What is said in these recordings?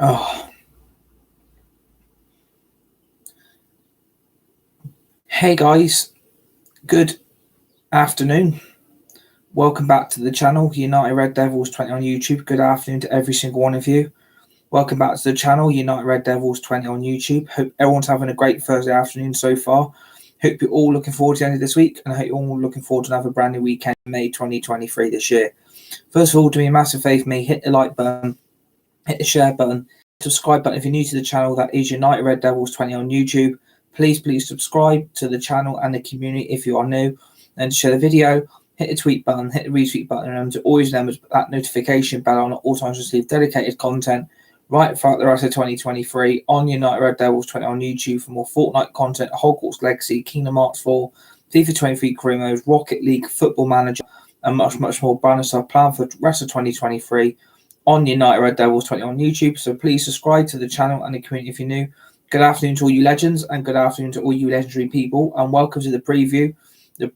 Oh, hey guys, good afternoon. Welcome back to the channel, United Red Devils 20 on YouTube. Good afternoon to every single one of you. Welcome back to the channel, United Red Devils 20 on YouTube. Hope everyone's having a great Thursday afternoon so far. Hope you're all looking forward to the end of this week, and I hope you're all looking forward to another brand new weekend in May 2023 this year. First of all, do me a massive favour, me, hit the like button, hit the share button, subscribe button if you're new to the channel. That is United Red Devils 20 on YouTube. Please subscribe to the channel and the community if you are new, and share the video. Hit the tweet button, hit the retweet button, and always remember that notification bell on at all times to receive dedicated content right throughout the rest of 2023 on United Red Devils 20 on YouTube for more Fortnite content, Hogwarts Legacy, Kingdom Hearts 4, FIFA 23 career modes, Rocket League, Football Manager, and much more bonus stuff planned for the rest of 2023 on United Red Devils 20 on YouTube. So please subscribe to the channel and the community if you're new. Good afternoon to all you legends, and good afternoon to all you legendary people, and welcome to the preview, the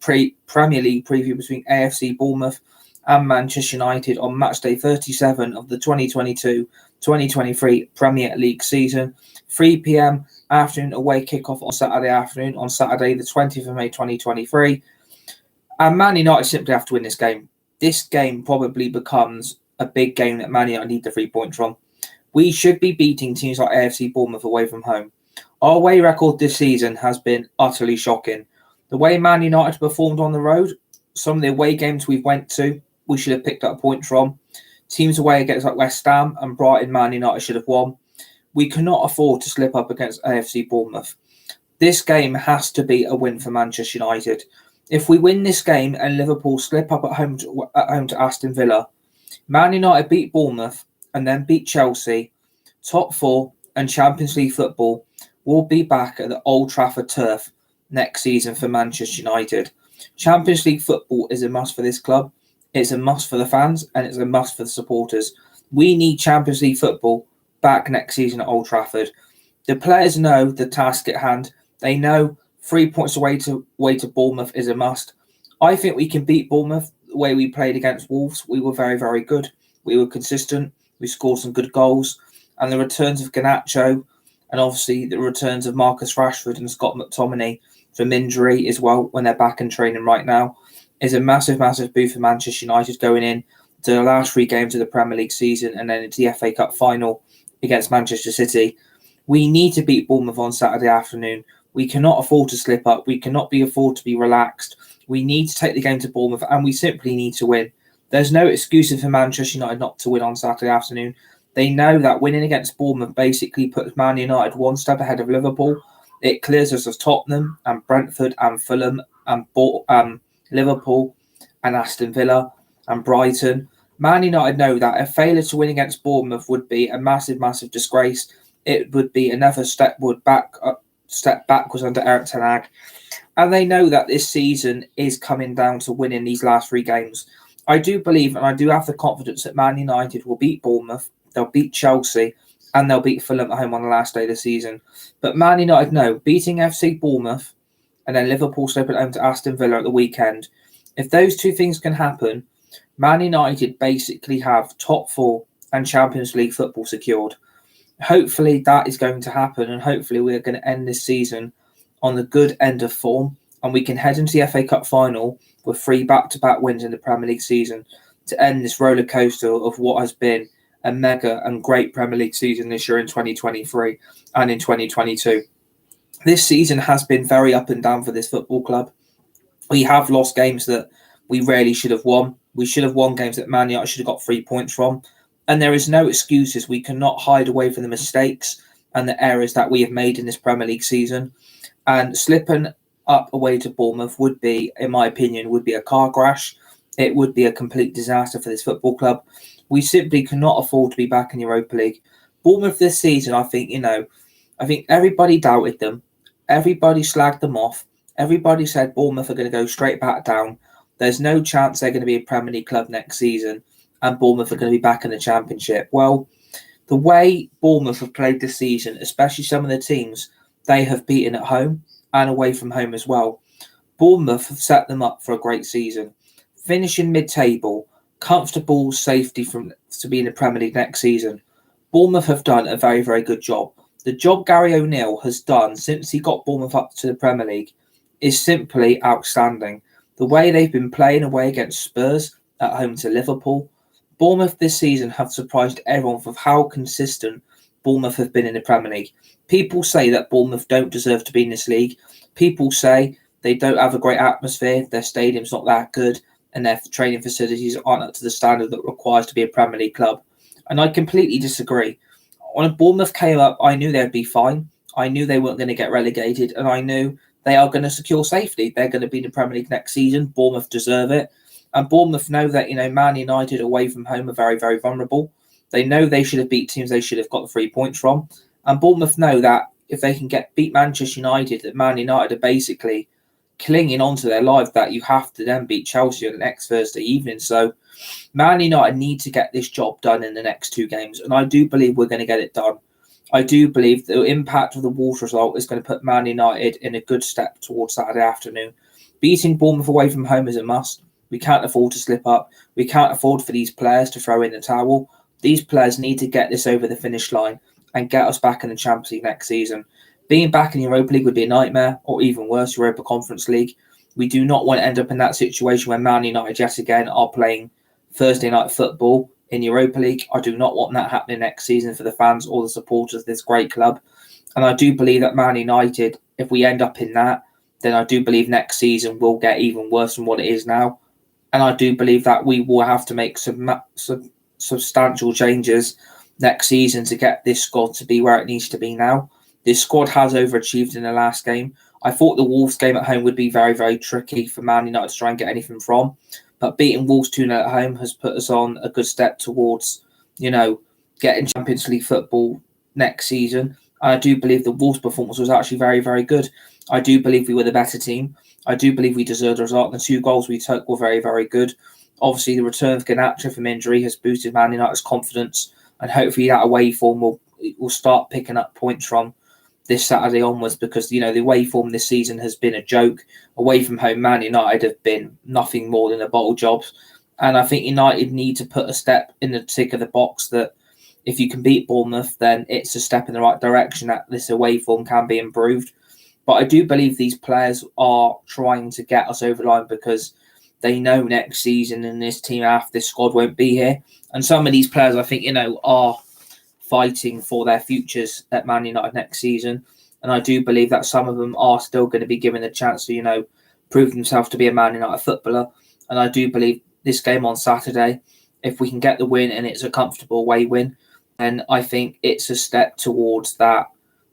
Premier League preview between AFC Bournemouth and Manchester United on match day 37 of the 2022-2023 Premier League season. 3 p.m. afternoon away kickoff on Saturday afternoon, on Saturday the 20th of May 2023. And Man United simply have to win this game. This game probably becomes a big game that Man United need the 3 points from. We should be beating teams like AFC Bournemouth away from home. Our away record this season has been utterly shocking. The way Man United performed on the road, some of the away games we've went to, we should have picked up points from. Teams away against like West Ham and Brighton, Man United should have won. We cannot afford to slip up against AFC Bournemouth. This game has to be a win for Manchester United. If we win this game and Liverpool slip up at home to Aston Villa, Man United beat Bournemouth and then beat Chelsea, top four and Champions League football will be back at the Old Trafford turf next season for Manchester United. Champions League football is a must for this club. It's a must for the fans, and it's a must for the supporters. We need Champions League football back next season at Old Trafford. The players know the task at hand. They know 3 points away to Bournemouth is a must. I think we can beat Bournemouth the way we played against Wolves. We were very, very good. We were consistent. We scored some good goals. And the returns of Garnacho, and obviously the returns of Marcus Rashford and Scott McTominay from injury as well, when they're back in training right now, is a massive boost for Manchester United going in to the last 3 games of the Premier League season and then into the FA Cup final against Manchester City. We need to beat Bournemouth on Saturday afternoon. We cannot afford to slip up. We cannot afford to be relaxed. We need to take the game to Bournemouth, and we simply need to win. There's no excuse for Manchester United not to win on Saturday afternoon. They know that winning against Bournemouth basically puts Man United one step ahead of Liverpool. It clears us of Tottenham and Brentford and Fulham and Liverpool and Aston Villa and Brighton. Man United know that a failure to win against Bournemouth would be a massive disgrace. It would be another step backwards under Erik ten Hag. And they know that this season is coming down to winning these last 3 games. I do believe, and I do have the confidence, that Man United will beat Bournemouth, they'll beat Chelsea, and they'll beat Fulham at home on the last day of the season. But Man United know, beating FC Bournemouth and then Liverpool slipping home to Aston Villa at the weekend, if those 2 things can happen, Man United basically have top 4 and Champions League football secured. Hopefully that is going to happen, and hopefully we're going to end this season on the good end of form, and we can head into the FA Cup final with 3 back-to-back wins in the Premier League season to end this roller coaster of what has been a mega and great Premier League season this year in 2023 and in 2022. This season has been very up and down for this football club. We have lost games that we really should have won. We should have won games that Man United should have got 3 points from. And there is no excuses. We cannot hide away from the mistakes and the errors that we have made in this Premier League season. And slipping up away to Bournemouth would be, in my opinion, would be a car crash. It would be a complete disaster for this football club. We simply cannot afford to be back in Europa League. Bournemouth this season, I think everybody doubted them. Everybody slagged them off. Everybody said Bournemouth are going to go straight back down. There's no chance they're going to be a Premier League club next season, and Bournemouth are going to be back in the Championship. Well, the way Bournemouth have played this season, especially some of the teams they have beaten at home and away from home as well, Bournemouth have set them up for a great season. Finishing mid-table, comfortable safety to be in the Premier League next season. Bournemouth have done a very, very good job. The job Gary O'Neill has done since he got Bournemouth up to the Premier League is simply outstanding. The way they've been playing away against Spurs, at home to Liverpool. Bournemouth this season have surprised everyone for how consistent Bournemouth have been in the Premier League. People say that Bournemouth don't deserve to be in this league. People say they don't have a great atmosphere, their stadium's not that good, and their training facilities aren't up to the standard that requires to be a Premier League club. And I completely disagree. When Bournemouth came up, I knew they'd be fine. I knew they weren't going to get relegated, and I knew they are going to secure safety. They're going to be in the Premier League next season. Bournemouth deserve it. And Bournemouth know that, Man United away from home are very, very vulnerable. They know they should have beat teams they should have got the 3 points from. And Bournemouth know that if they can beat Manchester United, that Man United are basically clinging onto their life, that you have to then beat Chelsea on the next Thursday evening. So Man United need to get this job done in the next 2 games. And I do believe we're going to get it done. I do believe the impact of the Wolves result is going to put Man United in a good step towards Saturday afternoon. Beating Bournemouth away from home is a must. We can't afford to slip up. We can't afford for these players to throw in the towel. These players need to get this over the finish line and get us back in the Champions League next season. Being back in the Europa League would be a nightmare, or even worse, Europa Conference League. We do not want to end up in that situation where Man United yet again are playing Thursday night football in Europa League. I do not want that happening next season for the fans or the supporters of this great club. And I do believe that Man United, if we end up in that, then I do believe next season will get even worse than what it is now. And I do believe that we will have to make some substantial changes next season to get this squad to be where it needs to be now. This squad has overachieved in the last game. I thought the Wolves game at home would be very, very tricky for Man United to try and get anything from. But beating Wolves 2-0 at home has put us on a good step towards, getting Champions League football next season. And I do believe the Wolves' performance was actually very, very good. I do believe we were the better team. I do believe we deserved the result. The 2 goals we took were very, very good. Obviously, the return of Garnacho from injury has boosted Man United's confidence. And hopefully that away form will start picking up points from this Saturday onwards, because, the away form this season has been a joke. Away from home, Man United have been nothing more than a bottle job. And I think United need to put a step in the tick of the box that if you can beat Bournemouth, then it's a step in the right direction, that this away form can be improved. But I do believe these players are trying to get us over the line because they know next season and this team after this squad won't be here. And some of these players, I think, are fighting for their futures at Man United next season. And I do believe that some of them are still going to be given a chance to, prove themselves to be a Man United footballer. And I do believe this game on Saturday, if we can get the win and it's a comfortable away win, then I think it's a step towards that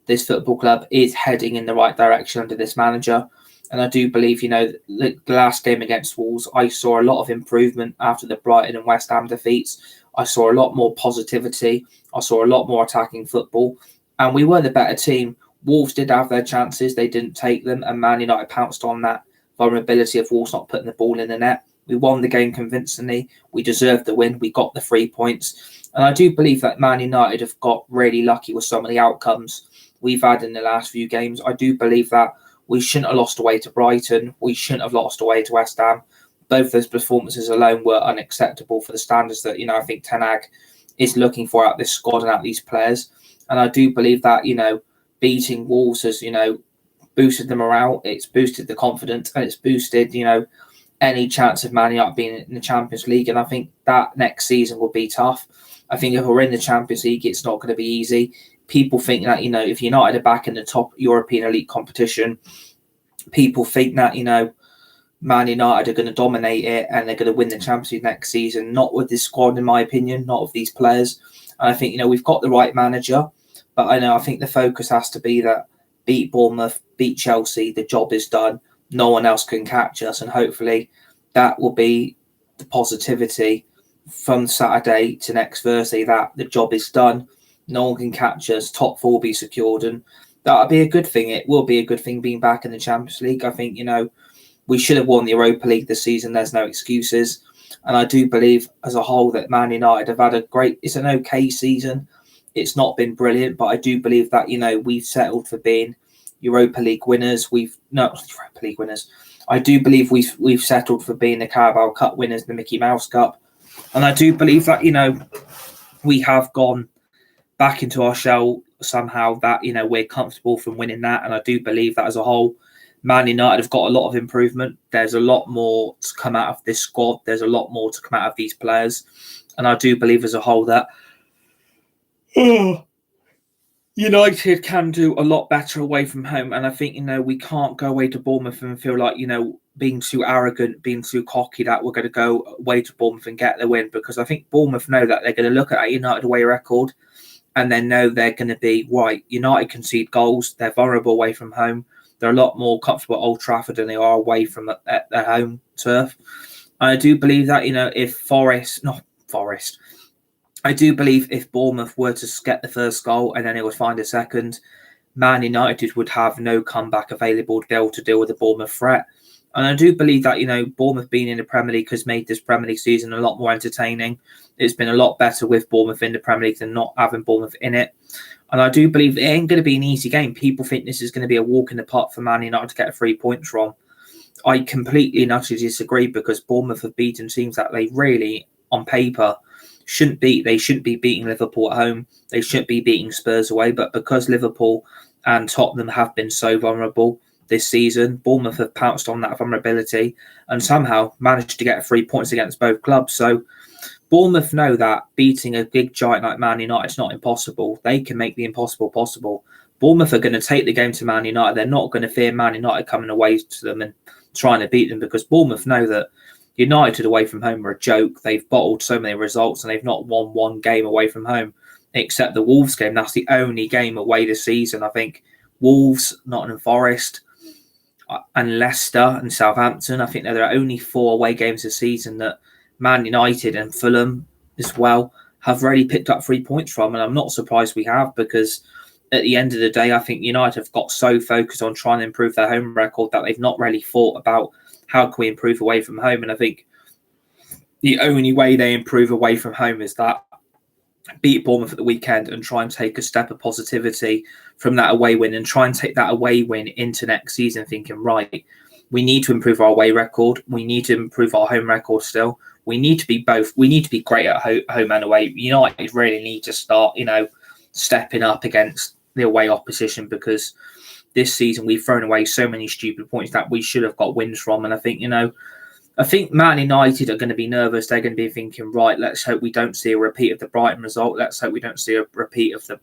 this football club is heading in the right direction under this manager. And I do believe, the last game against Wolves, I saw a lot of improvement after the Brighton and West Ham defeats. I saw a lot more positivity. I saw a lot more attacking football. And we were the better team. Wolves did have their chances. They didn't take them. And Man United pounced on that vulnerability of Wolves not putting the ball in the net. We won the game convincingly. We deserved the win. We got the 3 points. And I do believe that Man United have got really lucky with some of the outcomes we've had in the last few games. I do believe that we shouldn't have lost away to Brighton. We shouldn't have lost away to West Ham. Both those performances alone were unacceptable for the standards that, I think Ten Hag is looking for out this squad and out these players. And I do believe that, beating Wolves has, boosted the morale. It's boosted the confidence and it's boosted, any chance of Man United being in the Champions League. And I think that next season will be tough. I think if we're in the Champions League, it's not going to be easy. People think that, if United are back in the top European elite competition, people think that, Man United are going to dominate it and they're going to win the Champions League next season. Not with this squad, in my opinion, not with these players. And I think, we've got the right manager, but I think the focus has to be that beat Bournemouth, beat Chelsea, the job is done. No one else can catch us. And hopefully that will be the positivity from Saturday to next Thursday, that the job is done. No one can catch us. Top 4 will be secured. And that'll be a good thing. It will be a good thing being back in the Champions League. I think, we should have won the Europa League this season. There's no excuses. And I do believe as a whole that Man United have had it's an okay season. It's not been brilliant, but I do believe that, we've settled for being Europa League winners. I do believe we've settled for being the Carabao Cup winners, the Mickey Mouse Cup. And I do believe that, we have gone back into our shell somehow, that we're comfortable from winning that. And I do believe that as a whole, Man United have got a lot of improvement. There's a lot more to come out of this squad. There's a lot more to come out of these players. And I do believe as a whole that United can do a lot better away from home. And I think, we can't go away to Bournemouth and feel like, being too arrogant, being too cocky that we're going to go away to Bournemouth and get the win. Because I think Bournemouth know that they're going to look at that United away record and they know they're going to be, right, United concede goals. They're vulnerable away from home. They're a lot more comfortable at Old Trafford than they are away from at their home turf. And I do believe that, I do believe if Bournemouth were to get the first goal and then it would find a second, Man United would have no comeback available to be able to deal with the Bournemouth threat. And I do believe that, Bournemouth being in the Premier League has made this Premier League season a lot more entertaining. It's been a lot better with Bournemouth in the Premier League than not having Bournemouth in it. And I do believe it ain't going to be an easy game. People think this is going to be a walk in the park for Man United to get 3 points from. I completely and utterly disagree, because Bournemouth have beaten teams that they really, on paper, shouldn't beat. They shouldn't be beating Liverpool at home. They shouldn't be beating Spurs away. But because Liverpool and Tottenham have been so vulnerable this season, Bournemouth have pounced on that vulnerability and somehow managed to get 3 points against both clubs. So Bournemouth know that beating a big giant like Man United is not impossible. They can make the impossible possible. Bournemouth are going to take the game to Man United. They're not going to fear Man United coming away to them and trying to beat them, because Bournemouth know that United away from home are a joke. They've bottled so many results and they've not won one game away from home, except the Wolves game. That's the only game away this season. I think Wolves, Nottingham Forest, and Leicester and Southampton. I think there are only 4 away games this season that Man United and Fulham as well have really picked up 3 points from. And I'm not surprised we have, because at the end of the day, I think United have got so focused on trying to improve their home record that they've not really thought about how can we improve away from home. And I think the only way they improve away from home is that beat Bournemouth at the weekend and try and take a step of positivity from that away win, and try and take that away win into next season thinking, right, we need to improve our away record. We need to improve our home record still. We need to be both. We need to be great at home and away. United really need to start, stepping up against the away opposition, because this season we've thrown away so many stupid points that we should have got wins from. And I think, I think Man United are going to be nervous. They're going to be thinking, right, let's hope we don't see a repeat of the Brighton result. Let's hope we don't see a repeat of the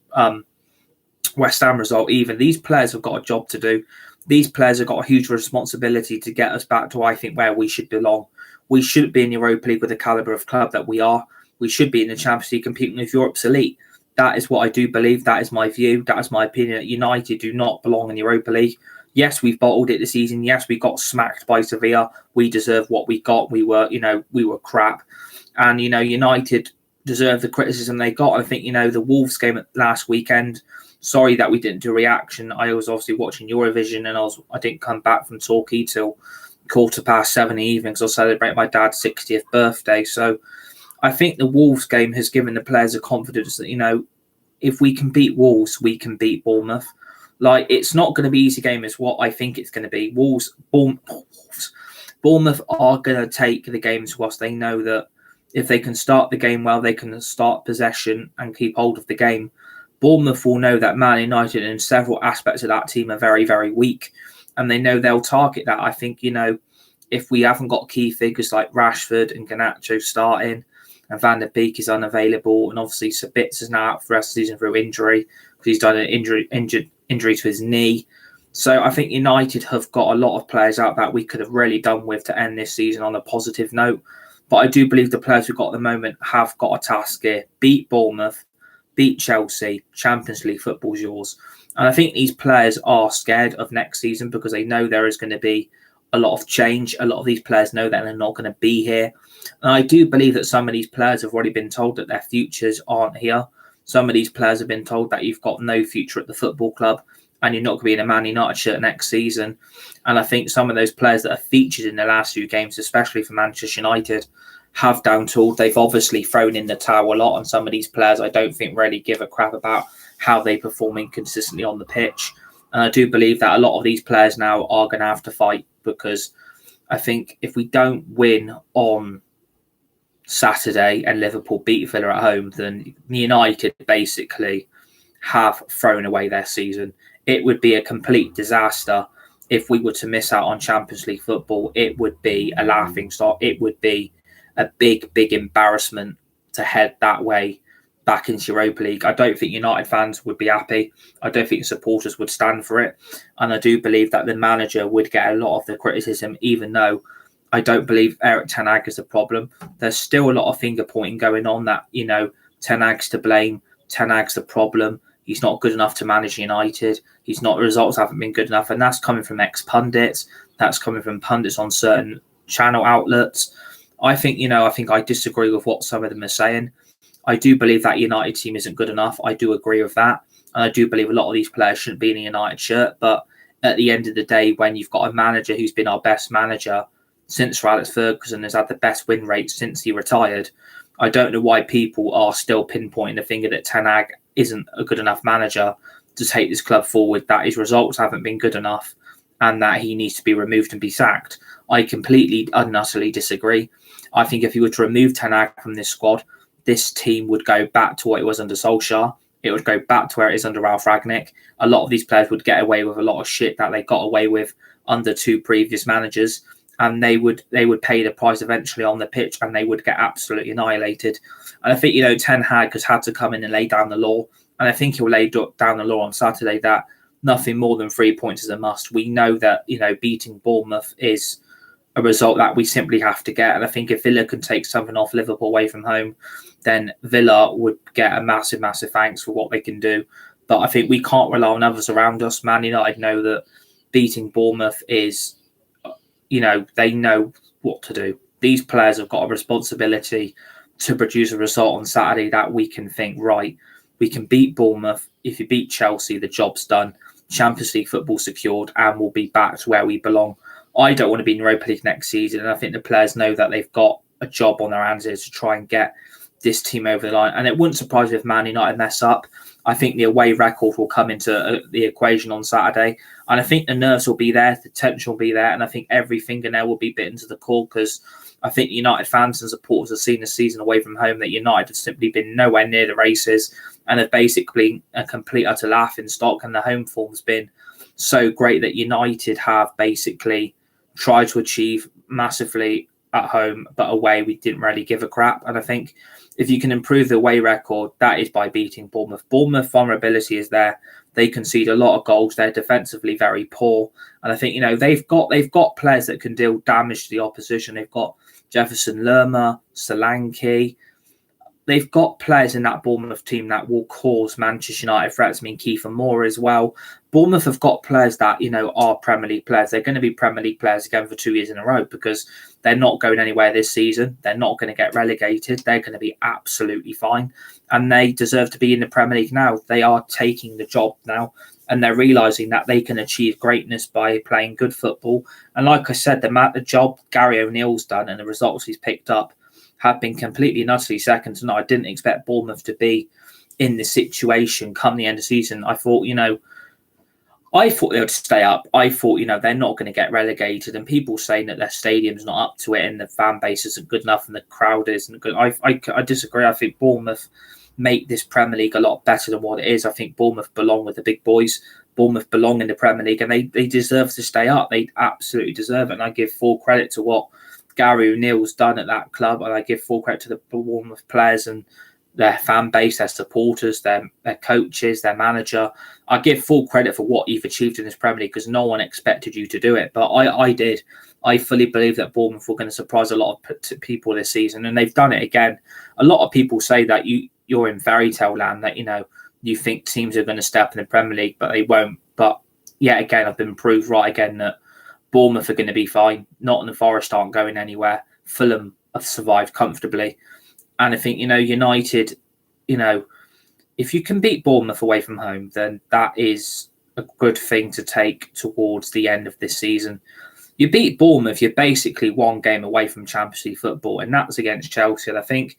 West Ham result either. These players have got a job to do. These players have got a huge responsibility to get us back to, I think, where we should belong. We should be in Europa League with the calibre of club that we are. We should be in the Champions League competing with Europe's elite. That is what I do believe. That is my view. That is my opinion. United do not belong in Europa League. Yes, we've bottled it this season. Yes, we got smacked by Sevilla. We deserve what we got. We were crap. And, United deserve the criticism they got. I think, the Wolves game last weekend, sorry that we didn't do a reaction. I was obviously watching Eurovision, and I didn't come back from Torquay till 7:15 in the evening, because I'll celebrate my dad's 60th birthday. So I think the Wolves game has given the players a confidence that, if we can beat Wolves, we can beat Bournemouth. Like, it's not going to be an easy game is what I think it's going to be. Bournemouth are going to take the game to us. They know that if they can start the game well, they can start possession and keep hold of the game. Bournemouth will know that Man United and several aspects of that team are very, very weak. And they know they'll target that. I think, if we haven't got key figures like Rashford and Garnacho starting, and Van der Beek is unavailable, and obviously Sabitzer is now out for the rest of the season through injury, because he's done an injury to his knee. So I think United have got a lot of players out that we could have really done with to end this season on a positive note. But I do believe the players we've got at the moment have got a task here. Beat Bournemouth, beat Chelsea, Champions League football's yours. And I think these players are scared of next season, because they know there is going to be a lot of change. A lot of these players know that they're not going to be here. And I do believe that some of these players have already been told that their futures aren't here. Some of these players have been told that you've got no future at the football club and you're not going to be in a Man United shirt next season. And I think some of those players that are featured in the last few games, especially for Manchester United, have down-tooled. They've obviously thrown in the towel a lot on some of these players. I don't think really give a crap about how they perform inconsistently on the pitch. And I do believe that a lot of these players now are going to have to fight, because I think if we don't win on Saturday and Liverpool beat Villa at home, then United basically have thrown away their season. It would be a complete disaster if we were to miss out on Champions League football. It would be a laughingstock. It would be a big, big embarrassment to head that way back into Europa League. I don't think United fans would be happy. I don't think supporters would stand for it. And I do believe that the manager would get a lot of the criticism, even though I don't believe Eric Ten Hag is the problem. There's still a lot of finger pointing going on that, Ten Hag's to blame. Ten Hag's the problem. He's not good enough to manage United. The results haven't been good enough. And that's coming from ex-pundits. That's coming from pundits on certain channel outlets. I think I disagree with what some of them are saying. I do believe that United team isn't good enough. I do agree with that. And I do believe a lot of these players shouldn't be in a United shirt. But at the end of the day, when you've got a manager who's been our best manager since Sir Alex Ferguson, has had the best win rate since he retired, I don't know why people are still pinpointing the finger that Ten Hag isn't a good enough manager to take this club forward, that his results haven't been good enough and that he needs to be removed and be sacked. I completely and utterly disagree. I think if you were to remove Ten Hag from this squad, this team would go back to what it was under Solskjaer. It would go back to where it is under Ralf Rangnick. A lot of these players would get away with a lot of shit that they got away with under two previous managers, and they would pay the price eventually on the pitch, and they would get absolutely annihilated. And I think, Ten Hag has had to come in and lay down the law, and I think he'll lay down the law on Saturday that nothing more than 3 points is a must. We know that, beating Bournemouth is a result that we simply have to get. And I think if Villa can take something off Liverpool away from home, then Villa would get a massive, massive thanks for what they can do. But I think we can't rely on others around us. Man United know that beating Bournemouth is, they know what to do. These players have got a responsibility to produce a result on Saturday that we can think, right, we can beat Bournemouth. If you beat Chelsea, the job's done. Champions League football secured, and we'll be back to where we belong. I don't want to be in Europa League next season, and I think the players know that they've got a job on their hands here to try and get this team over the line. And it wouldn't surprise me if Man United mess up. I think the away record will come into the equation on Saturday. And I think the nerves will be there, the tension will be there, and I think every fingernail will be bitten to the core, because I think United fans and supporters have seen the season away from home that United have simply been nowhere near the races and have basically a complete utter laughing stock. And the home form's been so great that United have basically tried to achieve massively at home, but away we didn't really give a crap. And I think if you can improve the away record, that is by beating Bournemouth. Bournemouth vulnerability is there. They concede a lot of goals. They're defensively very poor. And I think, they've got players that can deal damage to the opposition. They've got Jefferson Lerma, Solanke. They've got players in that Bournemouth team that will cause Manchester United threats. I mean, Kiefer Moore as well. Bournemouth have got players that, are Premier League players. They're going to be Premier League players again for 2 years in a row, because they're not going anywhere this season. They're not going to get relegated. They're going to be absolutely fine. And they deserve to be in the Premier League now. They are taking the job now, and they're realising that they can achieve greatness by playing good football. And like I said, the job Gary O'Neill's done and the results he's picked up have been completely and utterly second to none. I didn't expect Bournemouth to be in this situation come the end of the season. I thought they would stay up. I thought, they're not going to get relegated. And people saying that their stadium's not up to it and the fan base isn't good enough and the crowd isn't good. I disagree. I think Bournemouth make this Premier League a lot better than what it is. I think Bournemouth belong with the big boys. Bournemouth belong in the Premier League, and they deserve to stay up. They absolutely deserve it. And I give full credit to what Gary O'Neill's done at that club, and I give full credit to the Bournemouth players and their fan base, their supporters, their coaches, their manager. I give full credit for what you've achieved in this Premier League, because no one expected you to do it, but I did. I fully believe that Bournemouth were going to surprise a lot of people this season, and they've done it again. A lot of people say that you're in fairy tale land, that you think teams are going to step in the Premier League, but they won't. But yet again, I've been proved right again that Bournemouth are going to be fine. Nottingham and Forest aren't going anywhere. Fulham have survived comfortably. And I think, United, if you can beat Bournemouth away from home, then that is a good thing to take towards the end of this season. You beat Bournemouth, you're basically one game away from Champions League football, and that's against Chelsea. And I think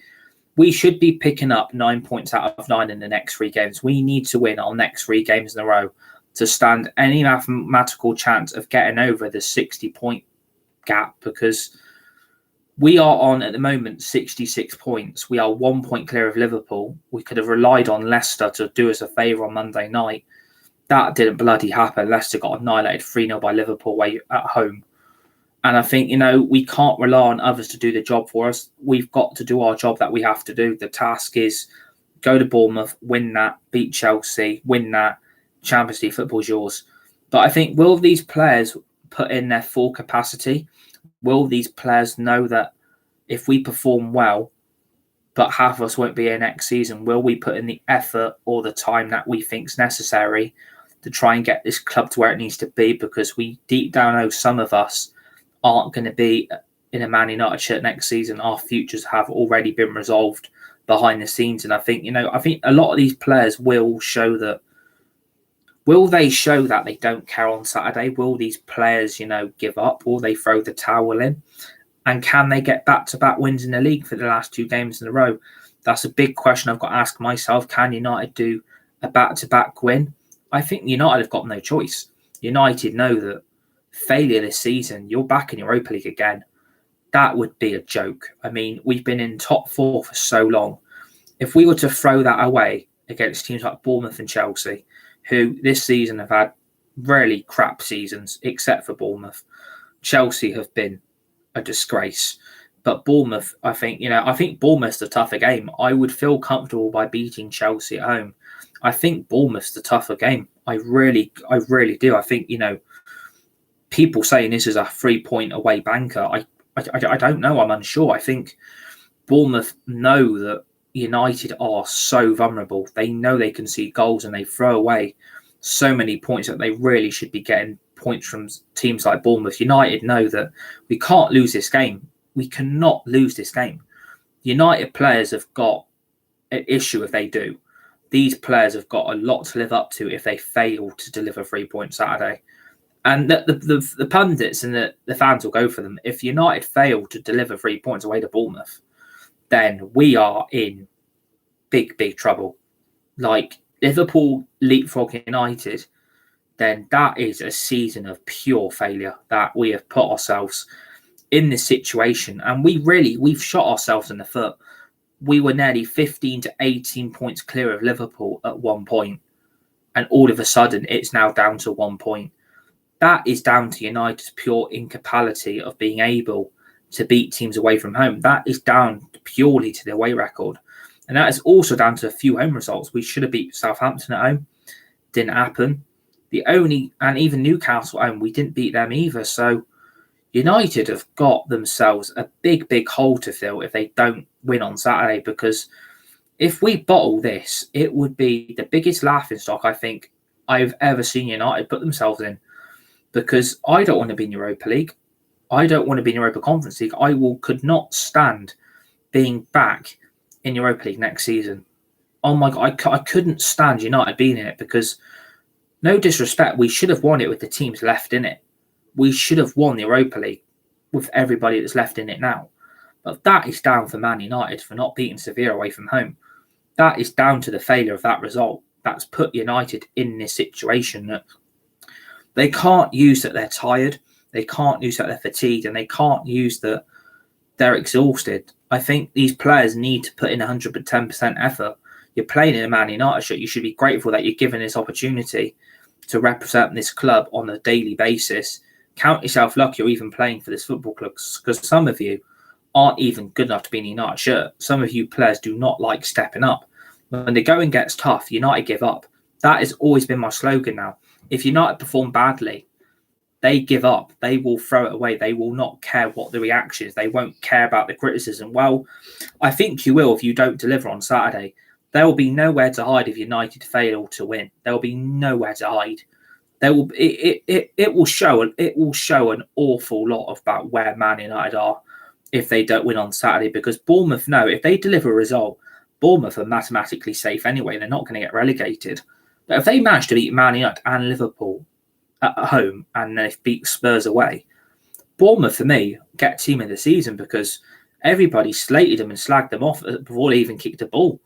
we should be picking up 9 points out of 9 in the next 3 games. We need to win our next 3 games in a row to stand any mathematical chance of getting over the 60-point gap, because We are on, at the moment, 66 points. We are 1 point clear of Liverpool. We could have relied on Leicester to do us a favour on Monday night. That didn't bloody happen. Leicester got annihilated 3-0 by Liverpool away at home. And I think, we can't rely on others to do the job for us. We've got to do our job that we have to do. The task is go to Bournemouth, win that, beat Chelsea, win that. Champions League football's yours. But I think, will these players put in their full capacity? Will these players know that if we perform well, but half of us won't be here next season, will we put in the effort or the time that we think is necessary to try and get this club to where it needs to be? Because we deep down know some of us aren't going to be in a Man United shirt next season. Our futures have already been resolved behind the scenes. And I think, I think a lot of these players will show that. Will they show that they don't care on Saturday? Will these players, give up? Will they throw the towel in? And can they get back-to-back wins in the league for the last 2 games in a row? That's a big question I've got to ask myself. Can United do a back-to-back win? I think United have got no choice. United know that failure this season, you're back in Europa League again. That would be a joke. I mean, we've been in top 4 for so long. If we were to throw that away against teams like Bournemouth and Chelsea, who this season have had really crap seasons, except for Bournemouth. Chelsea have been a disgrace. But Bournemouth, I think Bournemouth's the tougher game. I would feel comfortable by beating Chelsea at home. I think Bournemouth's the tougher game. I really do. I think, people saying this is a 3-point away banker. I don't know. I'm unsure. I think Bournemouth know that United are so vulnerable. They know they can see goals and they throw away so many points that they really should be getting points from teams like Bournemouth. United know that we can't lose this game. We cannot lose this game. United players have got an issue if they do. These players have got a lot to live up to if they fail to deliver 3 points Saturday. And the pundits and the fans will go for them. If United fail to deliver 3 points away to Bournemouth, then we are in big, big trouble. Like, Liverpool leapfrog United, then that is a season of pure failure that we have put ourselves in this situation. And we've shot ourselves in the foot. We were nearly 15 to 18 points clear of Liverpool at one point. And all of a sudden, it's now down to 1 point. That is down to United's pure incapacity of being able to beat teams away from home. That is down purely to the away record. And that is also down to a few home results. We should have beat Southampton at home. Didn't happen. And even Newcastle at home, we didn't beat them either. So United have got themselves a big, big hole to fill if they don't win on Saturday. Because if we bottle this, it would be the biggest laughingstock I think I've ever seen United put themselves in. Because I don't want to be in Europa League. I don't want to be in Europa Conference League. Could not stand being back in Europa League next season. Oh my God, I couldn't stand United being in it because, no disrespect, we should have won it with the teams left in it. We should have won the Europa League with everybody that's left in it now. But that is down for Man United for not beating Sevilla away from home. That is down to the failure of that result. That's put United in this situation that they can't use that they're tired. They can't use that they're fatigued, and they can't use that they're exhausted. I think these players need to put in 110% effort. You're playing in a Man United shirt. You should be grateful that you're given this opportunity to represent this club on a daily basis. Count yourself lucky you're even playing for this football club, because some of you aren't even good enough to be in a United shirt. Some of you players do not like stepping up. When the going gets tough, United give up. That has always been my slogan now. If United perform badly, they give up. They will throw it away. They will not care what the reaction is. They won't care about the criticism. Well, I think you will if you don't deliver on Saturday. There will be nowhere to hide if United fail to win. There will be nowhere to hide. It will show an awful lot about where Man United are if they don't win on Saturday, because Bournemouth know if they deliver a result, Bournemouth are mathematically safe anyway. They're not going to get relegated. But if they manage to beat Man United and Liverpool at home and they beat Spurs away, Bournemouth, for me, get team of the season, because everybody slated them and slagged them off before they even kicked a ball.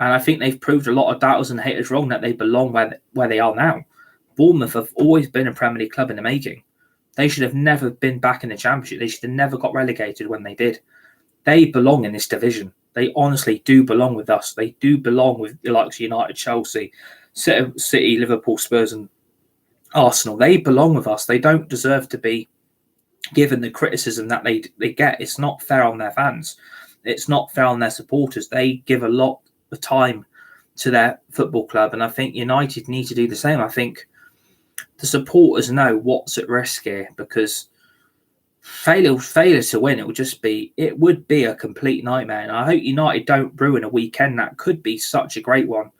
And I think they've proved a lot of doubters and haters wrong that they belong where they are now. Bournemouth have always been a Premier League club in the making. They should have never been back in the Championship. They should have never got relegated when they did. They belong in this division. They honestly do belong with us. They do belong with the likes of United, Chelsea, City, Liverpool, Spurs and Arsenal. They belong with us. They don't deserve to be given the criticism that they get. It's not fair on their fans. It's not fair on their supporters. They give a lot of time to their football club, and I think United need to do the same. I think the supporters know what's at risk here, because failure to win, it would be a complete nightmare. And I hope United don't ruin a weekend that could be such a great one.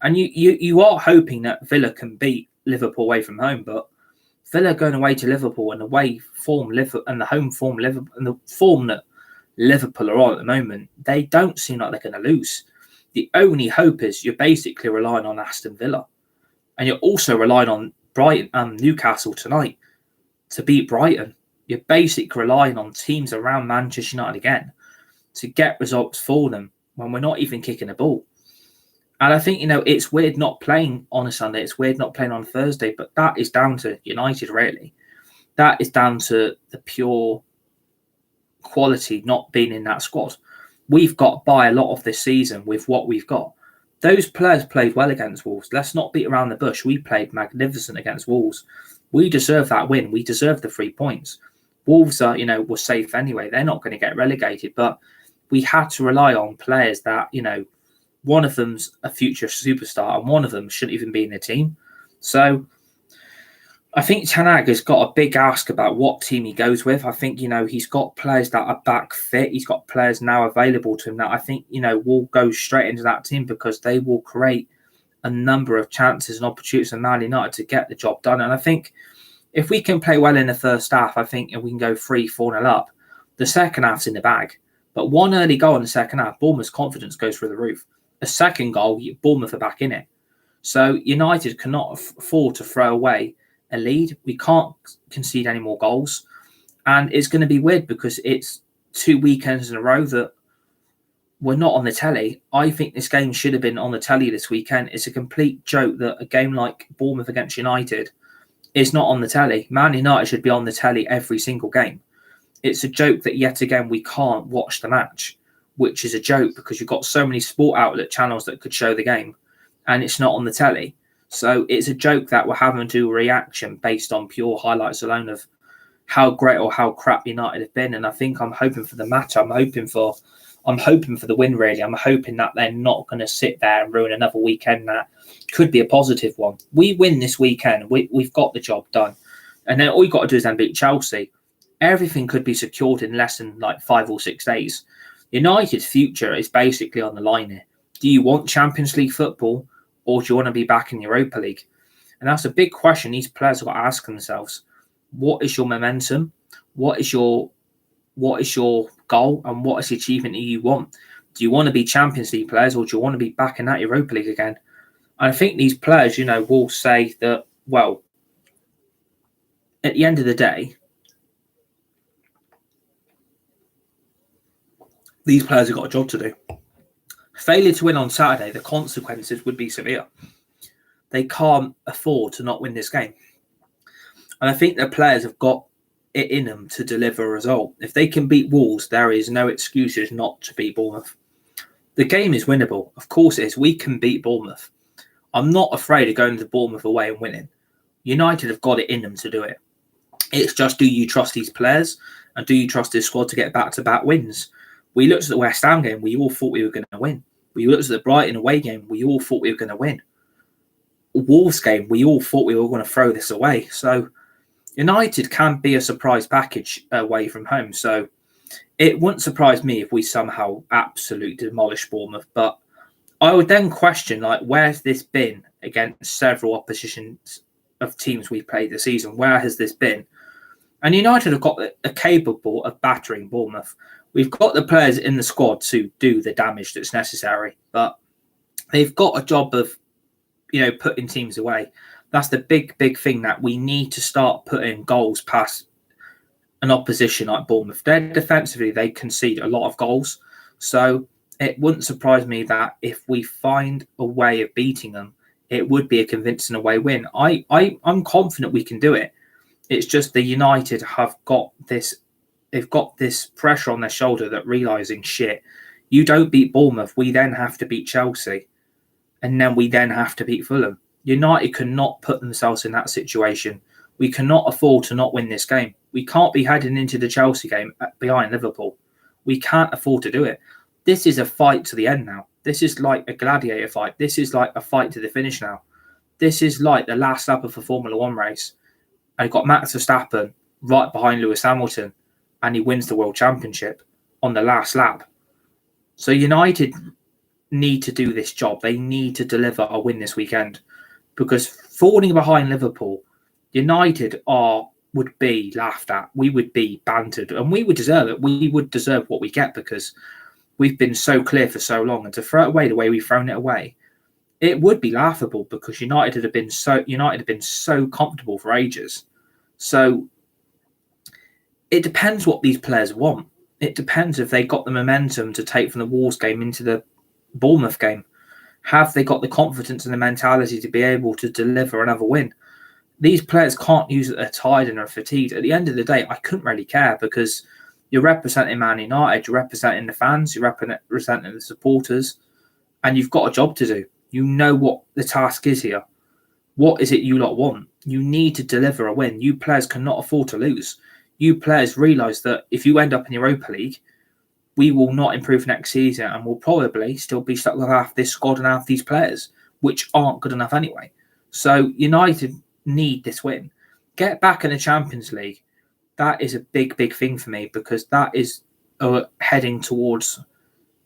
And you are hoping that Villa can beat Liverpool away from home, but Villa going away to Liverpool and away form and the home form Liverpool and the form that Liverpool are on at the moment, they don't seem like they're going to lose. The only hope is you're basically relying on Aston Villa, and you're also relying on Brighton and Newcastle tonight to beat Brighton. You're basically relying on teams around Manchester United again to get results for them when we're not even kicking a ball. And I think, it's weird not playing on a Sunday. It's weird not playing on Thursday, but that is down to United, really. That is down to the pure quality not being in that squad. We've got by a lot of this season with what we've got. Those players played well against Wolves. Let's not beat around the bush. We played magnificent against Wolves. We deserve that win. We deserve the 3 points. Wolves are, were safe anyway. They're not going to get relegated, but we had to rely on players that, one of them's a future superstar and one of them shouldn't even be in the team. So I think Ten Hag has got a big ask about what team he goes with. I think, he's got players that are back fit. He's got players now available to him that I think, will go straight into that team, because they will create a number of chances and opportunities for Man United to get the job done. And I think if we can play well in the first half, I think if we can go 3-4-0 up, the second half's in the bag. But one early goal in the second half, Bournemouth's confidence goes through the roof. A second goal, Bournemouth are back in it. So United cannot afford to throw away a lead. We can't concede any more goals. And it's going to be weird because it's 2 weekends in a row that we're not on the telly. I think this game should have been on the telly this weekend. It's a complete joke that a game like Bournemouth against United is not on the telly. Man United should be on the telly every single game. It's a joke that yet again we can't watch the match, which is a joke because you've got so many sport outlet channels that could show the game and it's not on the telly. So it's a joke that we're having to do a reaction based on pure highlights alone of how great or how crap United have been. And I think I'm hoping for the match. I'm hoping for the win, really. I'm hoping that they're not going to sit there and ruin another weekend that could be a positive one. We win this weekend, we've got the job done. And then all you've got to do is then beat Chelsea. Everything could be secured in less than 5 or 6 days. United's future is basically on the line here. Do you want Champions League football, or do you want to be back in the Europa League? And that's a big question these players have got to ask themselves. What is your momentum? What is your goal, and what is the achievement that you want? Do you want to be Champions League players, or do you want to be back in that Europa League again? And I think these players, will say that, well, at the end of the day, these players have got a job to do. Failure to win on Saturday, the consequences would be severe. They can't afford to not win this game. And I think the players have got it in them to deliver a result. If they can beat Wolves, there is no excuses not to beat Bournemouth. The game is winnable. Of course it is. We can beat Bournemouth. I'm not afraid of going to Bournemouth away and winning. United have got it in them to do it. It's just, do you trust these players? And do you trust this squad to get back-to-back wins? We looked at the West Ham game. We all thought we were going to win. We looked at the Brighton away game. We all thought we were going to win. Wolves game, we all thought we were going to throw this away. So United can be a surprise package away from home. So it wouldn't surprise me if we somehow absolutely demolish Bournemouth. But I would then question, where's this been against several oppositions of teams we've played this season? Where has this been? And United have got a capable of battering Bournemouth. We've got the players in the squad to do the damage that's necessary, but they've got a job of, putting teams away. That's the big, big thing, that we need to start putting goals past an opposition like Bournemouth. Defensively, they concede a lot of goals. So it wouldn't surprise me that if we find a way of beating them, it would be a convincing away win. I'm confident we can do it. It's just the United have got this. They've got this pressure on their shoulder that realising, shit, you don't beat Bournemouth, we then have to beat Chelsea. And then we then have to beat Fulham. United cannot put themselves in that situation. We cannot afford to not win this game. We can't be heading into the Chelsea game behind Liverpool. We can't afford to do it. This is a fight to the end now. This is like a gladiator fight. This is like a fight to the finish now. This is like the last lap of a Formula One race. I got Max Verstappen right behind Lewis Hamilton, and he wins the World Championship on the last lap. So United need to do this job. They need to deliver a win this weekend, because falling behind Liverpool, United would be laughed at. We would be bantered, and we would deserve it. We would deserve what we get, because we've been so clear for so long, and to throw it away the way we've thrown it away, it would be laughable, because United have been so comfortable for ages. So it depends what these players want. It depends if they got the momentum to take from the Wolves game into the Bournemouth game. Have they got the confidence and the mentality to be able to deliver another win? These players can't use it. They're tired and are fatigued. At the end of the day, I couldn't really care, because you're representing Man United, you're representing the fans, you're representing the supporters, and you've got a job to do. You know what the task is here. What is it you lot want? You need to deliver a win. You players cannot afford to lose. You players realise that if you end up in Europa League, we will not improve next season, and we'll probably still be stuck with half this squad and half these players, which aren't good enough anyway. So United need this win. Get back in the Champions League. That is a big, big thing for me, because that is heading towards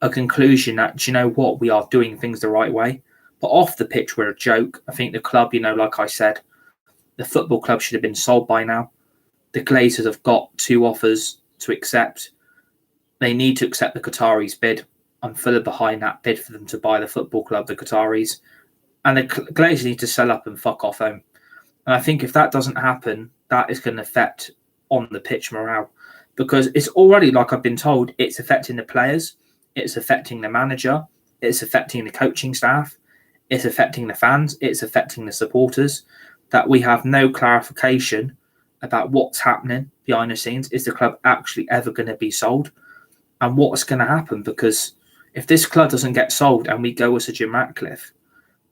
a conclusion that, do you know what, we are doing things the right way. But off the pitch, we're a joke. I think the club, like I said, the football club should have been sold by now. The Glazers have got 2 offers to accept. They need to accept the Qataris' bid. I'm fully behind that bid for them to buy the football club, the Qataris. And the Glazers need to sell up and fuck off home. And I think if that doesn't happen, that is going to affect on the pitch morale. Because it's already, like I've been told, it's affecting the players. It's affecting the manager. It's affecting the coaching staff. It's affecting the fans. It's affecting the supporters. That we have no clarification about what's happening behind the scenes. Is the club actually ever going to be sold? And what's going to happen? Because if this club doesn't get sold and we go as a Jim Ratcliffe,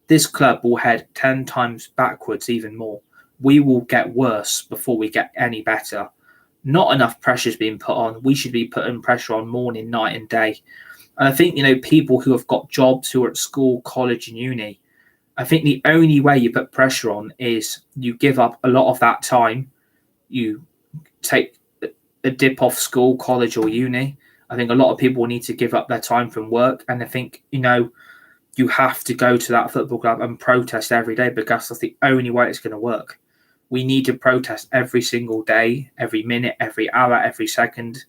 this club will head 10 times backwards even more. We will get worse before we get any better. Not enough pressure is being put on. We should be putting pressure on morning, night and day. And I think, people who have got jobs, who are at school, college and uni, I think the only way you put pressure on is you give up a lot of that time. You take a dip off school, college or uni. I think a lot of people need to give up their time from work. And I think, you have to go to that football club and protest every day, because that's the only way it's going to work. We need to protest every single day, every minute, every hour, every second,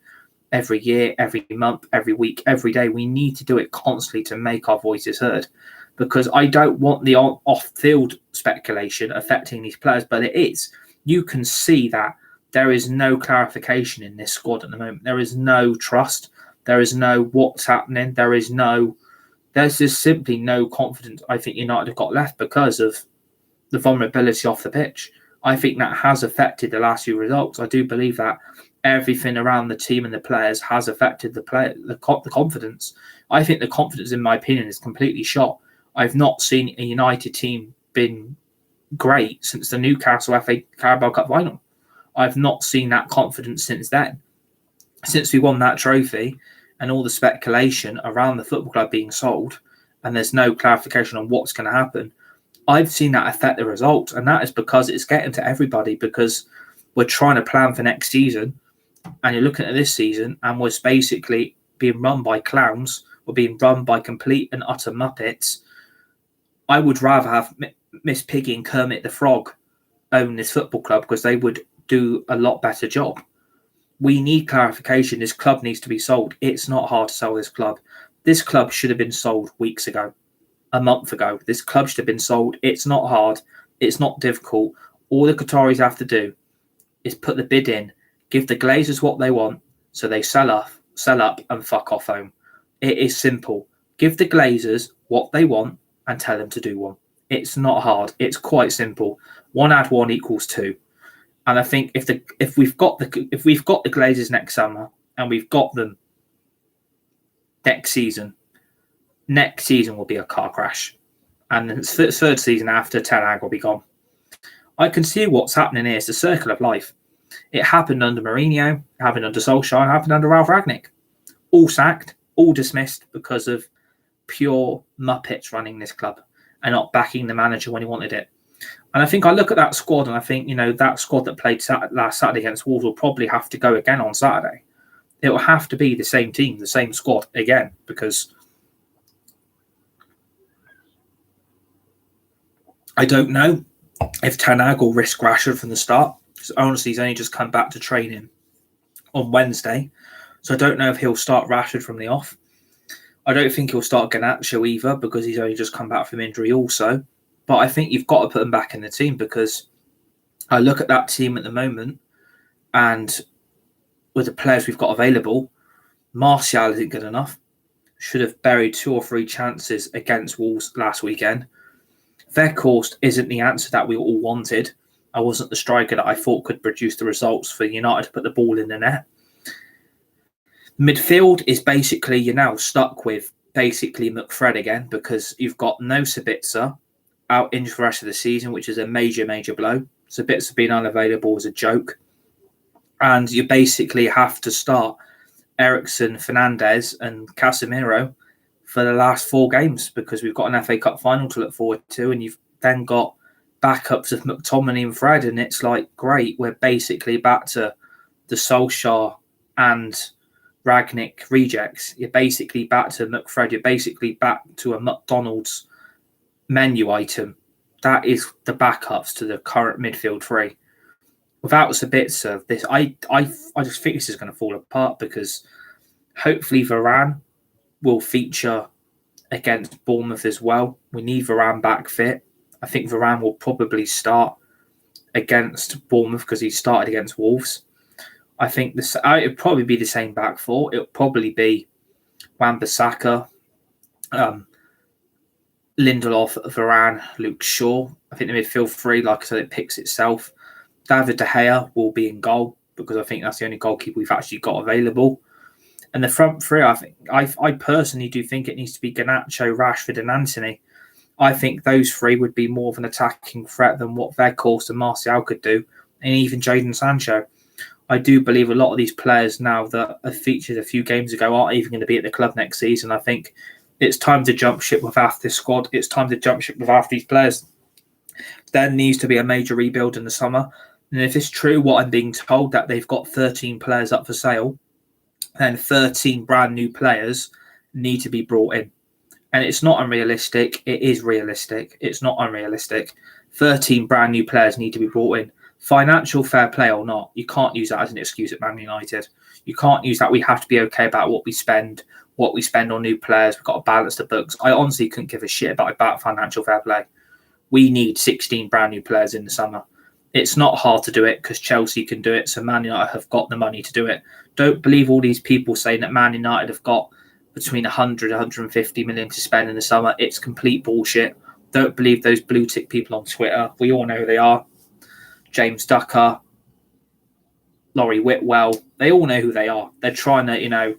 every year, every month, every week, every day. We need to do it constantly to make our voices heard, because I don't want the off-field speculation affecting these players, but it is. You can see that there is no clarification in this squad at the moment. There is no trust. There is no what's happening. There's just simply no confidence I think United have got left because of the vulnerability off the pitch. I think that has affected the last few results. I do believe that everything around the team and the players has affected the confidence. I think the confidence, in my opinion, is completely shot. I've not seen a United team been great since the Newcastle FA Carabao Cup final. I've not seen that confidence since then. Since we won that trophy and all the speculation around the football club being sold, and there's no clarification on what's going to happen, I've seen that affect the results. And that is because it's getting to everybody, because we're trying to plan for next season. And you're looking at this season and we're basically being run by clowns. We're being run by complete and utter muppets. I would rather have Miss Piggy and Kermit the Frog own this football club, because they would do a lot better job. We need clarification. This club needs to be sold. It's not hard to sell this club. This club should have been sold weeks ago, a month ago. This club should have been sold. It's not hard. It's not difficult. All the Qataris have to do is put the bid in, give the Glazers what they want, so they sell up and fuck off home. It is simple. Give the Glazers what they want and tell them to do one. It's not hard. It's quite simple. 1 + 1 = 2. And I think if we've got the Glazers next summer and we've got them next season will be a car crash. And the third season after, Ten Hag will be gone. I can see what's happening here. It's the circle of life. It happened under Mourinho, it happened under Solskjaer, it happened under Ralph Rangnick. All sacked, all dismissed because of pure muppets running this club and not backing the manager when he wanted it. And I think I look at that squad and I think, that squad that played last Saturday against Wolves will probably have to go again on Saturday. It will have to be the same team, the same squad again, because I don't know if Ten Hag will risk Rashford from the start. Because honestly, he's only just come back to training on Wednesday. So I don't know if he'll start Rashford from the off. I don't think he'll start Garnacho either because he's only just come back from injury also. But I think you've got to put him back in the team because I look at that team at the moment and with the players we've got available, Martial isn't good enough. Should have buried 2 or 3 chances against Wolves last weekend. Weghorst isn't the answer that we all wanted. I wasn't the striker that I thought could produce the results for United to put the ball in the net. Midfield is basically, you're now stuck with basically McFred again because you've got no Sabitzer out injured for the rest of the season, which is a major, major blow. Sabitzer being unavailable is a joke. And you basically have to start Eriksen, Fernandes and Casemiro for the last 4 games because we've got an FA Cup final to look forward to, and you've then got backups of McTominay and Fred, and it's like, great, we're basically back to the Solskjaer and Ragnick rejects. You're basically back to McFred, you're basically back to a McDonald's menu item. That is the backups to the current midfield 3. Without Sabitzer, this I just think this is going to fall apart because hopefully Varane will feature against Bournemouth as well. We need Varane back fit. I think Varane will probably start against Bournemouth because he started against Wolves. I think it'll probably be the same back 4. It'll probably be Wan-Bissaka, Lindelof, Varane, Luke Shaw. I think the midfield 3, like I said, it picks itself. David De Gea will be in goal because I think that's the only goalkeeper we've actually got available. And the front 3, I personally do think it needs to be Garnacho, Rashford and Antony. I think those 3 would be more of an attacking threat than what Weghorst and Martial could do, and even Jadon Sancho. I do believe a lot of these players now that have featured a few games ago aren't even going to be at the club next season. I think it's time to jump ship with half this squad. It's time to jump ship with half these players. There needs to be a major rebuild in the summer. And if it's true what I'm being told, that they've got 13 players up for sale, then 13 brand new players need to be brought in. And it's not unrealistic. It is realistic. It's not unrealistic. 13 brand new players need to be brought in. Financial fair play or not, you can't use that as an excuse at Man United. You can't use that. We have to be okay about what we spend on new players. We've got to balance the books. I honestly couldn't give a shit about financial fair play. We need 16 brand new players in the summer. It's not hard to do it because Chelsea can do it. So Man United have got the money to do it. Don't believe all these people saying that Man United have got between 100 and 150 million to spend in the summer. It's complete bullshit. Don't believe those blue tick people on Twitter. We all know who they are. James Ducker, Laurie Whitwell. They all know who they are. They're trying to,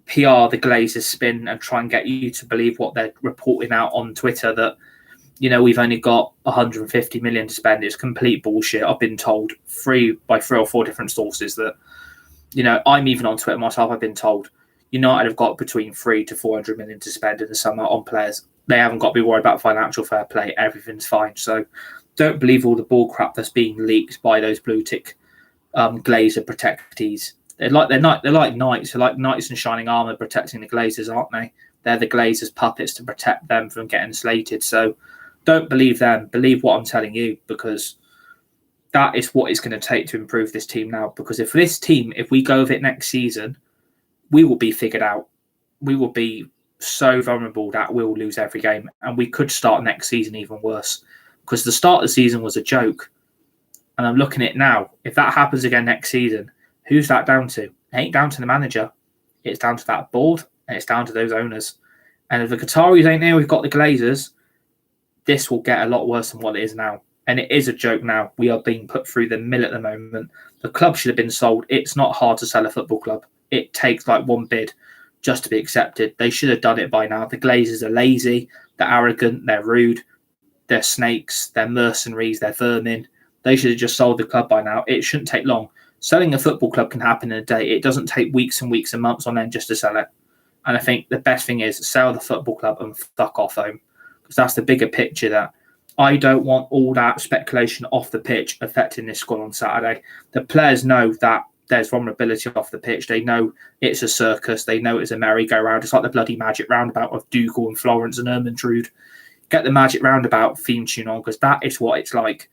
PR the Glazers spin and try and get you to believe what they're reporting out on Twitter that, we've only got 150 million to spend. It's complete bullshit. I've been told by 3 or 4 different sources that, I'm even on Twitter myself. I've been told United have got between 300 to 400 million to spend in the summer on players. They haven't got to be worried about financial fair play. Everything's fine. So don't believe all the bull crap that's being leaked by those blue tick Glazer protectees. They're like knights. They're like knights in shining armor protecting the Glazers, aren't they? They're the Glazers' puppets to protect them from getting slated. So don't believe them. Believe what I'm telling you, because that is what it's going to take to improve this team now. Because if we go with it next season, we will be figured out. We will be so vulnerable that we'll lose every game. And we could start next season even worse. Because the start of the season was a joke. And I'm looking at it now. If that happens again next season, who's that down to? It ain't down to the manager. It's down to that board. And it's down to those owners. And if the Qataris ain't there, we've got the Glazers. This will get a lot worse than what it is now. And it is a joke now. We are being put through the mill at the moment. The club should have been sold. It's not hard to sell a football club. It takes like one bid just to be accepted. They should have done it by now. The Glazers are lazy, they're arrogant, they're rude, they're snakes, they're mercenaries, they're vermin. They should have just sold the club by now. It shouldn't take long. Selling a football club can happen in a day. It doesn't take weeks and weeks and months on end just to sell it. And I think the best thing is sell the football club and fuck off home. Because that's the bigger picture that I don't want all that speculation off the pitch affecting this squad on Saturday. The players know that there's vulnerability off the pitch. They know it's a circus. They know it's a merry-go-round. It's like the bloody magic roundabout of Dougal and Florence and Ermintrude. Get the magic roundabout theme tune on because that is what it's like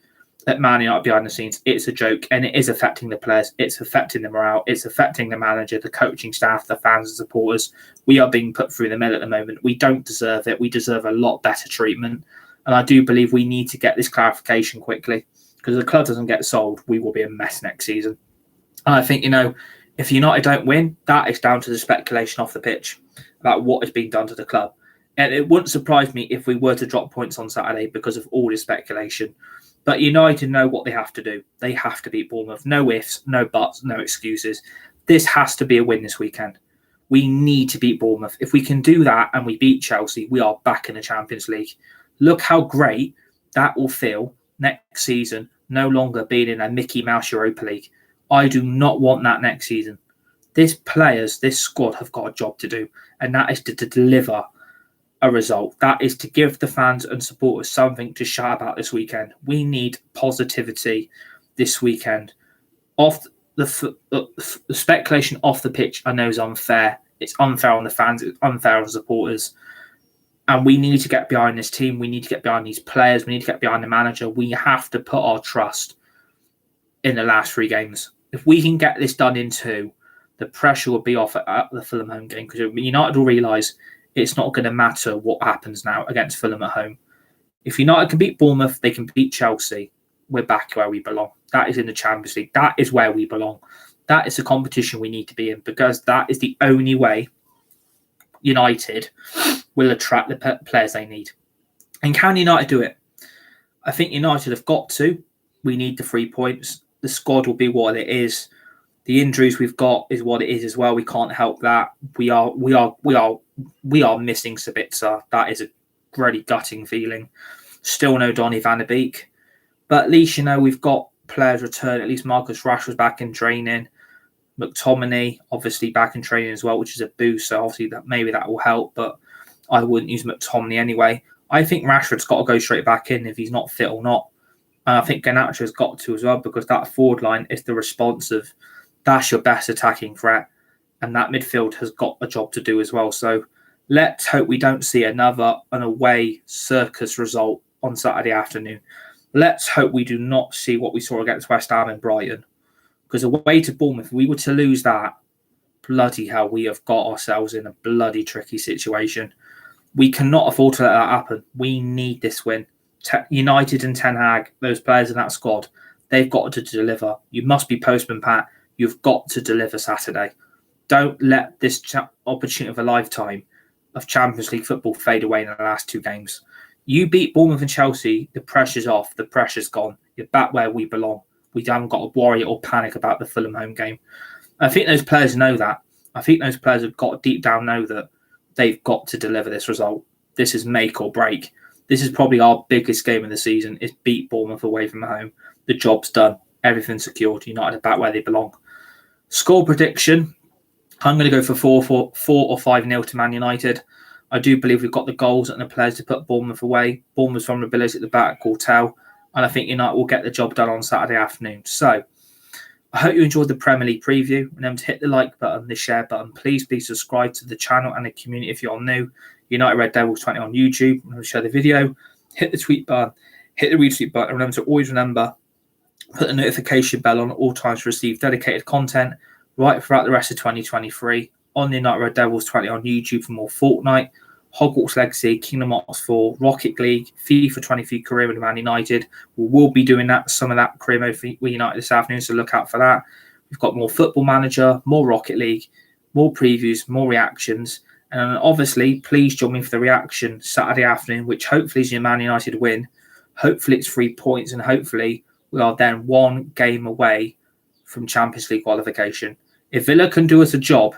at Man United behind the scenes. It's a joke and it is affecting the players. It's affecting the morale. It's affecting the manager, the coaching staff, the fans and supporters. We are being put through the mill at the moment. We don't deserve it. We deserve a lot better treatment. And I do believe we need to get this clarification quickly because if the club doesn't get sold, we will be a mess next season. And I think, if United don't win, that is down to the speculation off the pitch about what is being done to the club. And it wouldn't surprise me if we were to drop points on Saturday because of all this speculation. But United know what they have to do. They have to beat Bournemouth. No ifs, no buts, no excuses. This has to be a win this weekend. We need to beat Bournemouth. If we can do that and we beat Chelsea, we are back in the Champions League. Look how great that will feel next season, no longer being in a Mickey Mouse Europa League. I do not want that next season. This squad have got a job to do, and that is to deliver a result. That is to give the fans and supporters something to shout about this weekend. We need positivity this weekend. Off the speculation off the pitch, I know is unfair. It's unfair on the fans. It's unfair on the supporters. And we need to get behind this team. We need to get behind these players. We need to get behind the manager. We have to put our trust in the last 3 games. If we can get this done in 2, the pressure will be off at the Fulham home game because United will realise it's not going to matter what happens now against Fulham at home. If United can beat Bournemouth, they can beat Chelsea. We're back where we belong. That is in the Champions League. That is where we belong. That is the competition we need to be in because that is the only way United will attract the players they need. And can United do it? I think United have got to. We need the 3 points. The squad will be what it is. The injuries we've got is what it is as well. We can't help that. We are missing Sabitzer. That is a really gutting feeling. Still no Donny van der Beek. But at least, we've got players return. At least Marcus Rashford's back in training. McTominay, obviously, back in training as well, which is a boost. So obviously, maybe that will help. But I wouldn't use McTominay anyway. I think Rashford's got to go straight back in if he's not fit or not. And I think Garnacho's got to as well because that forward line is the response of that's your best attacking threat. And that midfield has got a job to do as well. So let's hope we don't see an away circus result on Saturday afternoon. Let's hope we do not see what we saw against West Ham and Brighton. Because away to Bournemouth, if we were to lose that, bloody hell, we have got ourselves in a bloody tricky situation. We cannot afford to let that happen. We need this win. United and Ten Hag, those players in that squad, they've got to deliver. You must be postman Pat. You've got to deliver Saturday. Don't let this opportunity of a lifetime of Champions League football fade away in the last 2 games. You beat Bournemouth and Chelsea, the pressure's off, the pressure's gone. You're back where we belong. We haven't got to worry or panic about the Fulham home game. I think those players know that. I think those players have got deep down know that they've got to deliver this result. This is make or break. This is probably our biggest game of the season, is beat Bournemouth away from home. The job's done. Everything's secured. United are back where they belong. Score prediction, I'm going to go for 4 or 5-0 to Man United. I do believe we've got the goals and the players to put Bournemouth away. Bournemouth's vulnerability at the back will tell. And I think United will get the job done on Saturday afternoon. So I hope you enjoyed the Premier League preview. Remember to hit the like button, the share button. Please subscribe to the channel and the community if you're new. United Red Devils 20 on YouTube. Remember to share the video. Hit the tweet button. Hit the retweet button. And remember to always put the notification bell on at all times to receive dedicated content right throughout the rest of 2023 on the United Red Devils 20 on YouTube for more Fortnite, Hogwarts Legacy, Kingdom Hearts 4, Rocket League, FIFA 23 Career with Man United. We will be doing some of that career mode for United this afternoon, so look out for that. We've got more Football Manager, more Rocket League, more previews, more reactions. And obviously, please join me for the reaction Saturday afternoon, which hopefully is your Man United win Hopefully it's 3 points, and hopefully we are then 1 game away from Champions League qualification. If Villa can do us a job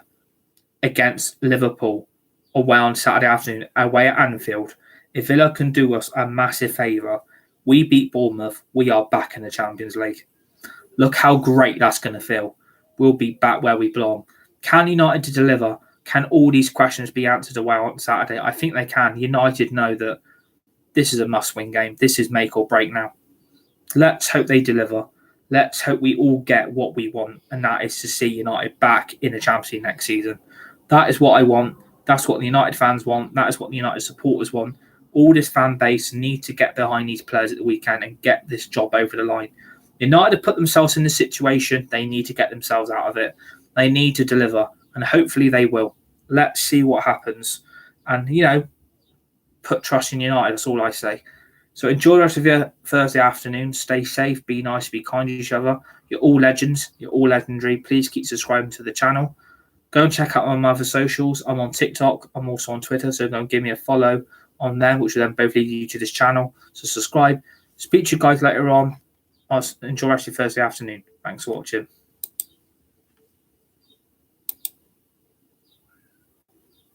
against Liverpool away on Saturday afternoon, away at Anfield, if Villa can do us a massive favour, we beat Bournemouth, we are back in the Champions League. Look how great that's going to feel. We'll be back where we belong. Can United deliver? Can all these questions be answered away on Saturday? I think they can. United know that this is a must-win game. This is make or break now. Let's hope they deliver. Let's hope we all get what we want, and that is to see United back in the Champions League next season. That is what I want. That's what the United fans want. That is what the United supporters want. All this fan base need to get behind these players at the weekend and get this job over the line. United have put themselves in this situation. They need to get themselves out of it. They need to deliver, and hopefully they will. Let's see what happens. And, put trust in United. That's all I say. So enjoy the rest of your Thursday afternoon. Stay safe, be nice, be kind to each other. You're all legends. You're all legendary. Please keep subscribing to the channel. Go and check out my other socials. I'm on TikTok. I'm also on Twitter. So go and give me a follow on there, which will then both lead you to this channel. So subscribe. Speak to you guys later on. Enjoy the rest of your Thursday afternoon. Thanks for watching.